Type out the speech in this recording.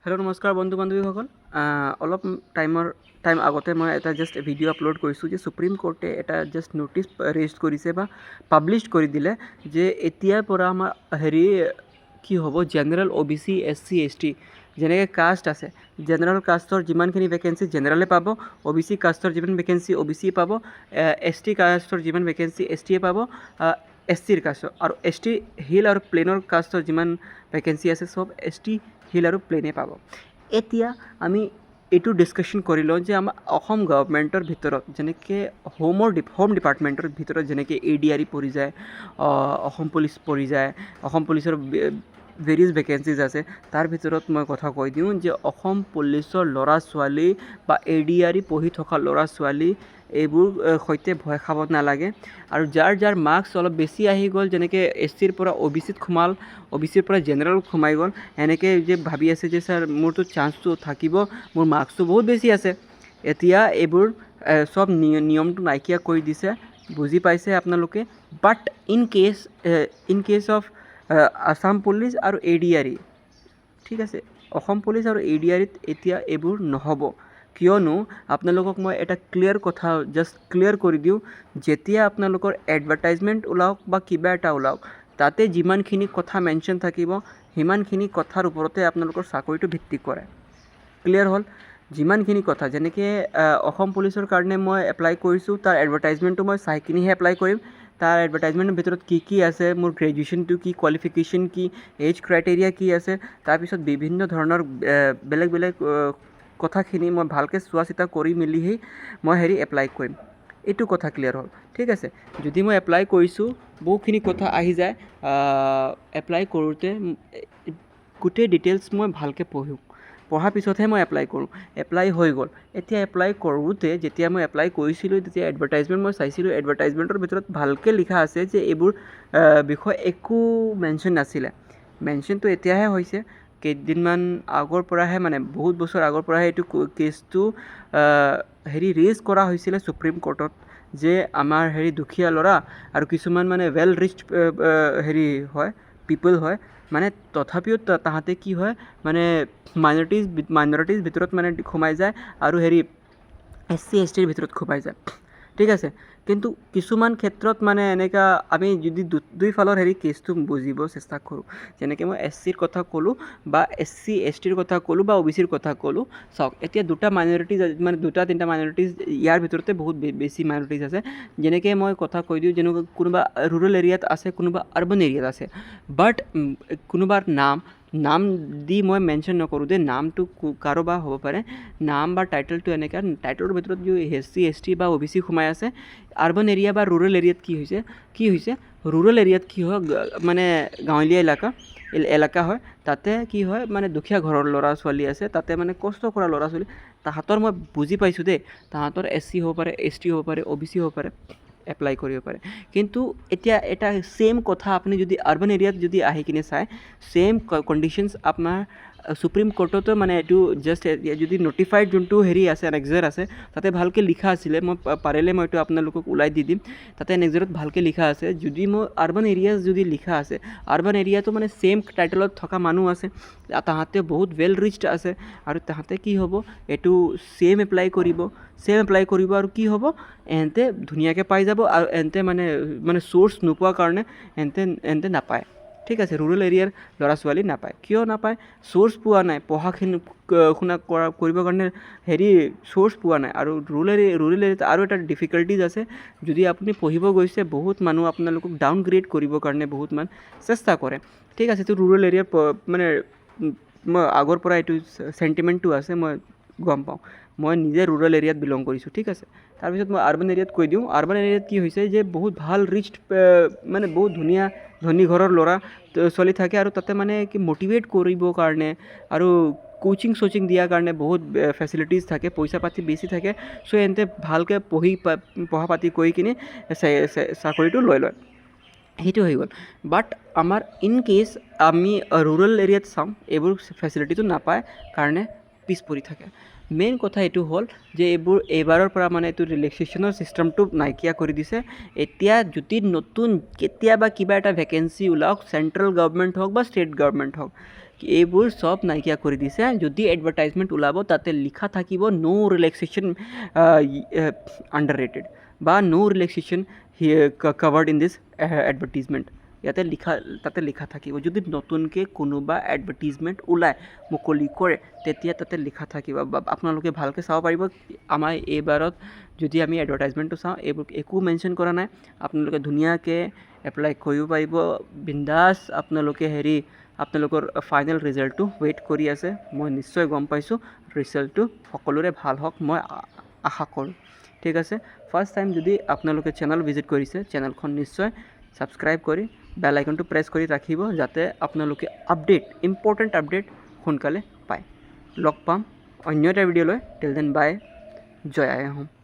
Hello' নমস্কাৰ বন্ধু বান্ধৱীসকল। অলপ টাইম আগতে মই এটা জাষ্ট ভিডিঅ' আপলোড কৰিছোঁ যে সুপ্ৰিম কোৰ্টে এটা জাষ্ট ন'টিচ ৰেইজ কৰিছে বা পাব্লিছ কৰি দিলে যে এতিয়াৰ পৰা আমাৰ কি হ'ব, জেনেৰেল OBC SC ST যেনেকৈ কাষ্ট আছে, জেনেৰেল কাষ্টৰ যিমানখিনি ভেকেঞ্চি জেনেৰেলে পাব, OBC কাষ্টৰ যিমান ভেকেঞ্চি OBC পাব, ST কাষ্টৰ যিমান ভেকেঞ্চি STয়ে পাব, SCৰ কাষ্টৰ আৰু ST হিল আৰু প্লেনৰ কাষ্টৰ যিমান ভেকেঞ্চি আছে চব ST হিল আৰু প্লেনে পাব। এতিয়া আমি এইটো ডিছকাশ্যন কৰি লওঁ যে আমাৰ অসম গভৰ্ণমেণ্টৰ ভিতৰত যেনেকৈ হোম ডিপাৰ্টমেণ্টৰ ভিতৰত যেনেকৈ ADRE পৰি যায়, অসম পুলিচ পৰি যায়, অসম পুলিচৰ ভেৰিয়াছ ভেকেঞ্চিজ আছে। তাৰ ভিতৰত মই কথা কৈ দিওঁ যে অসম পুলিচৰ ল'ৰা ছোৱালী বা ADRE পঢ়ি থকা ল'ৰা ছোৱালী এইবোৰ সৈতে ভয় খাব নালাগে। আৰু যাৰ মাৰ্কছ অলপ বেছি আহি গ'ল, যেনেকৈ SCৰ পৰা OBCত সোমাল, OBCৰ পৰা জেনেৰেলত সোমাই গ'ল, এনেকৈ যে ভাবি আছে যে ছাৰ মোৰতো চান্সটো থাকিব, মোৰ মাৰ্কছটো বহুত বেছি আছে। এতিয়া এইবোৰ চব নিয়মটো নাইকিয়া কৰি দিছে, বুজি পাইছে আপোনালোকে। But in case of Assam police আৰু ADRE, ঠিক আছে, অসম পুলিচ আৰু ADREত এতিয়া এইবোৰ নহ'ব। কিয়নো আপোনালোকক মই এটা কথা জাষ্ট ক্লিয়াৰ কৰি দিওঁ, যেতিয়া আপোনালোকৰ এডভাৰটাইজমেণ্ট ওলাওক বা কিবা এটা ওলাওক, তাতে যিমানখিনি কথা মেনশ্যন থাকিব সিমানখিনি কথাৰ ওপৰতে আপোনালোকৰ চাকৰিটো ভিত্তি কৰে। ক্লিয়াৰ হ'ল? যিমানখিনি কথা, যেনেকৈ অসম পুলিচৰ কাৰণে মই এপ্লাই কৰিছোঁ, তাৰ এডভাৰটাইজমেণ্টটো মই চাই কিনিহে এপ্লাই কৰিম। তাৰ এডভাৰটাইজমেণ্টৰ ভিতৰত কি আছে, মোৰ গ্ৰেজুৱেশ্যনটো কি, কোৱালিফিকেশ্যন কি, এজ ক্ৰাইটেৰিয়া কি আছে, তাৰপিছত বিভিন্ন ধৰণৰ বেলেগ কথাখিনি মই ভালকৈ চোৱা চিতা কৰি মেলিহি মই এপ্লাই কৰিম। এইটো কথা ক্লিয়াৰ হ'ল, ঠিক আছে। যদি মই এপ্লাই কৰিছোঁ, বহুখিনি কথা আহি যায়, এপ্লাই কৰোঁতে গোটেই ডিটেইলছ মই ভালকৈ পঢ়াৰ পিছতহে মই এপ্লাই কৰোঁ। এপ্লাই হৈ গ'ল। এতিয়া এপ্লাই কৰোঁতে যেতিয়া মই এপ্লাই কৰিছিলোঁ, তেতিয়া এডভাৰটাইজমেণ্ট মই চাইছিলোঁ, এডভাৰটাইজমেণ্টৰ ভিতৰত ভালকৈ লিখা আছে যে এইবোৰ বিষয়ে একো মেনশ্যন নাছিলে। মেনশ্যনটো এতিয়াহে হৈছে, কেইদিনমান আগৰ পৰাহে, মানে বহুত বছৰ আগৰ পৰাহে এইটো কেছটো ৰেইজ কৰা হৈছিলে সুপ্ৰিম কোৰ্টত, যে আমাৰ দুখীয়া ল'ৰা আৰু কিছুমান মানে ৱেল ৰিচ্ড হয়, পিপল হয়, মানে তথাপিও তাহাঁতে কি হয়, মানে মাইনৰিটিজ ভিতৰত মানে সোমাই যায় আৰু SC STৰ ভিতৰত সোমাই যায়, ঠিক আছে। কিন্তু কিছুমান ক্ষেত্ৰত মানে এনেকুৱা আমি যদি দুইফালৰ কেছটো বুজিব চেষ্টা কৰোঁ, যেনেকৈ মই SCৰ কথা ক'লোঁ বা SC STৰ কথা ক'লোঁ বা OBCৰ কথা ক'লোঁ। চাওক, এতিয়া দুটা তিনিটা মাইনৰিটিজ ইয়াৰ ভিতৰতে বহুত বেছি মাইনৰিটিজ আছে। যেনেকৈ মই কথা কৈ দিওঁ, যেনেকৈ কোনোবা ৰুৰেল এৰিয়াত আছে, কোনোবা আৰ্বান এৰিয়াত আছে। বাট কোনোবাৰ নাম দি মই মেনশ্যন নকৰোঁ দেই, নামটো কাৰোবাৰ হ'ব পাৰে, নাম বা টাইটেলটো এনেকৈ, টাইটেলৰ ভিতৰত যদি SC ST বা OBC সোমাই আছে। আৰ্বান এৰিয়া বা ৰুৰেল এৰিয়াত কি হৈছে ৰুৰেল এৰিয়াত কি হয়, মানে গাঁৱলীয়া এলেকা হয়, তাতে কি হয়, মানে দুখীয়া ঘৰৰ ল'ৰা ছোৱালী আছে, তাতে মানে কষ্ট কৰা ল'ৰা ছোৱালী, তাহাঁতৰ মই বুজি পাইছোঁ দেই, তাহাঁতৰ SC হ'ব পাৰে, ST হ'ব পাৰে, OBC হ'ব পাৰে, এপ্লাই কৰিব পাৰে। কিন্তু এতিয়া এটা ছেইম কথা আপুনি যদি আৰ্বান এৰিয়াত যদি আহি কিনে চাই, ছেইম কণ্ডিশ্যনছ আপোনাৰ সুপ্ৰিম কোৰ্টতো মানে এইটো জাষ্ট যদি নটিফাইড যোনটো আছে, এনেক্সাৰ আছে, তাতে ভালকৈ লিখা আছিলে, মই পাৰিলে মই এইটো আপোনালোকক ওলাই দি দিম। তাতে এনেক্সাৰত ভালকৈ লিখা আছে, যদি মই আৰ্বান এৰিয়াজ যদি লিখা আছে, আৰ্বান এৰিয়াতো মানে ছেইম টাইটেলত থকা মানুহ আছে, তাহাঁতে বহুত ৱেল ৰিচ্ড আছে, আৰু তাহাঁতে কি হ'ব, এইটো ছেইম এপ্লাই কৰিব আৰু কি হ'ব, এহেঁতে ধুনীয়াকৈ পাই যাব। আৰু এহেঁতে মানে চ'ৰ্চ নোপোৱাৰ কাৰণে এহেঁতে নাপায়, ঠিক আছে। ৰুৰেল এৰিয়াৰ ল'ৰা ছোৱালী নাপায়। কিয় নাপায়? চ'ৰ্চ পোৱা নাই, শুনা কৰিবৰ কাৰণে চ'ৰ্চ পোৱা নাই। আৰু ৰুৰেল এৰিয়াত আৰু এটা ডিফিকাল্টিজ আছে, যদি আপুনি পঢ়িব গৈছে, বহুত মানুহ আপোনালোকক ডাউনগ্ৰেড কৰিবৰ কাৰণে বহুত চেষ্টা কৰে, ঠিক আছে। তো ৰুৰেল এৰিয়াৰ মানে মই আগৰ পৰা এইটো চেণ্টিমেণ্টটো আছে, মই গম পাওঁ, মই নিজে ৰুৰেল এৰিয়াত বিলং কৰিছোঁ, ঠিক আছে। তাৰপিছত মই আৰ্বান এৰিয়াত কৈ দিওঁ, আৰ্বান এৰিয়াত কি হৈছে যে বহুত ভাল ৰিচ্ড, মানে বহুত ধনী ঘৰৰ ল'ৰা ছোৱালী থাকে, আৰু তাতে মানে কি মটিভেট কৰিবৰ কাৰণে আৰু কোচিং দিয়াৰ কাৰণে বহুত ফেচিলিটিজ থাকে, পইচা পাতি বেছি থাকে। চ' এহেঁতে ভালকৈ পঢ়া পাতি কৰি কিনে চাকৰিটো লৈ লয়, সেইটো হৈ গ'ল। বাট আমাৰ ইন কেছ আমি ৰুৰেল এৰিয়াত চাওঁ, এইবোৰ ফেচিলিটিটো নাপায় কাৰণে পিছ পৰি থাকে। মেইন কথা এইটো হ'ল যে এইবাৰৰ পৰা মানে এইটো ৰিলেক্সেশ্যনৰ ছিষ্টেমটো নাইকিয়া কৰি দিছে। এতিয়া যদি নতুন কেতিয়াবা কিবা এটা ভেকেঞ্চি ওলাওক, চেণ্ট্ৰেল গভৰ্ণমেণ্ট হওক বা ষ্টেট গভৰ্ণমেণ্ট হওক, এইবোৰ চব নাইকিয়া কৰি দিছে যদি এডভাৰটাইজমেণ্ট ওলাব তাতে লিখা থাকিব ন' ৰিলেক্সেশ্যন আণ্ডাৰ ৰেটেড বা ন' ৰিলেক্সেশ্যন কভাৰ্ড ইন দিছ এডভাৰটিজমেণ্ট তাতে লিখা থাকিব যদি নতুনকৈ কোনোবা এডভাৰটিজমেণ্ট ওলায় মুকলি কৰে তেতিয়া তাতে লিখা থাকিব বা আপোনালোকে ভালকৈ চাব পাৰিব আমাৰ এইবাৰত যদি আমি এডভাৰটাইজমেণ্টটো চাওঁ এইবোৰ একো মেনশ্যন কৰা নাই আপোনালোকে ধুনীয়াকৈ এপ্লাই কৰিব পাৰিব বিন্দাছ আপোনালোকৰ ফাইনেল ৰিজাল্টটো ৱেইট কৰি আছে মই নিশ্চয় গম পাইছোঁ ৰিজাল্টটো সকলোৰে ভাল হওক মই আশা কৰোঁ ঠিক আছে ফাৰ্ষ্ট টাইম যদি আপোনালোকে চেনেল ভিজিট কৰিছে চেনেলখন নিশ্চয় ছাবস্ক্ৰাইব কৰি বেল আইকনটো প্ৰেছ কৰি ৰাখিব যাতে আপোনালোকে ইম্পৰ্টেণ্ট আপডেট সোনকালে পায় লগ পাম অন্য এটা ভিডিঅ'লৈ টিল দেন বাই জয় আই হোম